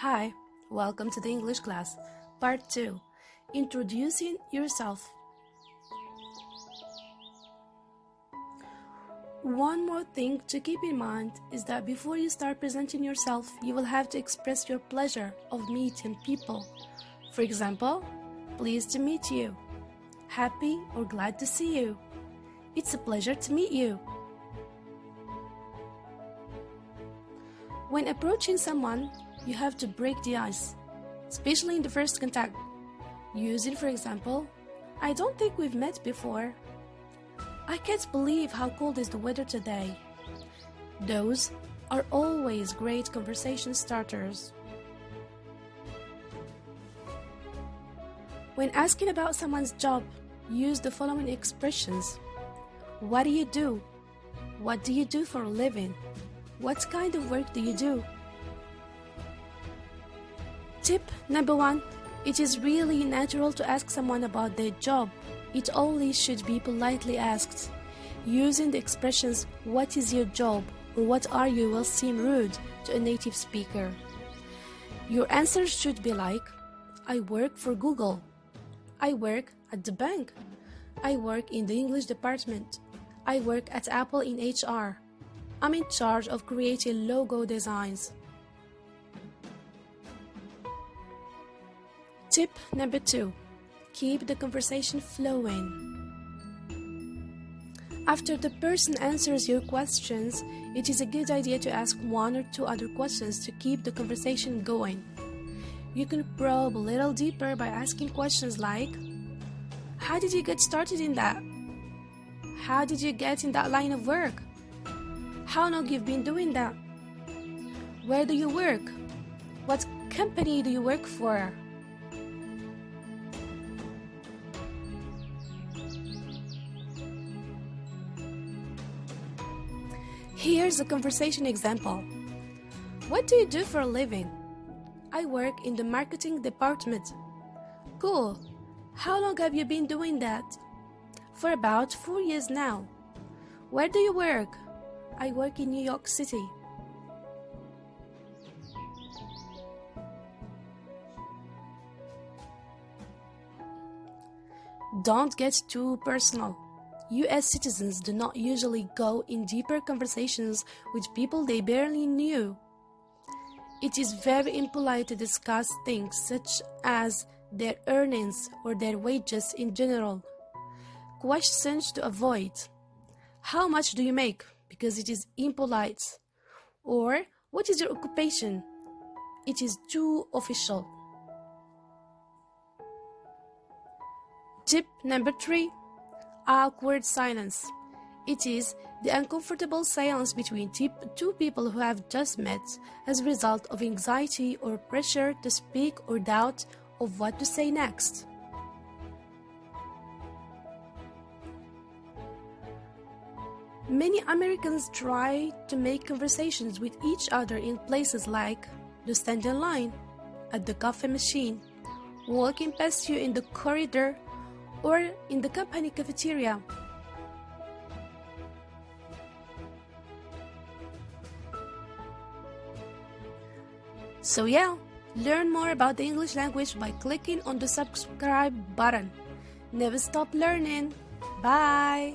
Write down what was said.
Hi, welcome to the English class, Part 2, Introducing Yourself. One more thing to keep in mind is that before you start presenting yourself, you will have to express your pleasure of meeting people. For example, pleased to meet you, happy or glad to see you. It's a pleasure to meet you. When approaching someone, you have to break the ice, especially in the first contact. Using, for example, I don't think we've met before. I can't believe how cold is the weather today. Those are always great conversation starters. When asking about someone's job, use the following expressions. What do you do? What do you do for a living? What kind of work do you do? Tip number 1. It is really natural to ask someone about their job. It only should be politely asked. Using the expressions, what is your job or what are you will seem rude to a native speaker. Your answer should be like, I work for Google. I work at the bank. I work in the English department. I work at Apple in HR. I'm in charge of creating logo designs. Tip number 2. Keep the conversation flowing. After the person answers your questions, it is a good idea to ask 1 or 2 other questions to keep the conversation going. You can probe a little deeper by asking questions like, how did you get started in that? How did you get in that line of work? How long you've been doing that? Where do you work? What company do you work for? Here's a conversation example. What do you do for a living? I work in the marketing department. Cool. How long have you been doing that? For about 4 years now. Where do you work? I work in New York City. Don't get too personal. US citizens do not usually go in deeper conversations with people they barely knew. It is very impolite to discuss things such as their earnings or their wages in general. Questions to avoid. How much do you make? Because it is impolite. Or, what is your occupation? It is too official. Tip number 3. Awkward silence. It is the uncomfortable silence between two people who have just met as a result of anxiety or pressure to speak or doubt of what to say next. Many Americans try to make conversations with each other in places like the stand in line, at the coffee machine, walking past you in the corridor, or in the company cafeteria. So yeah, learn more about the English language by clicking on the subscribe button. Never stop learning. Bye!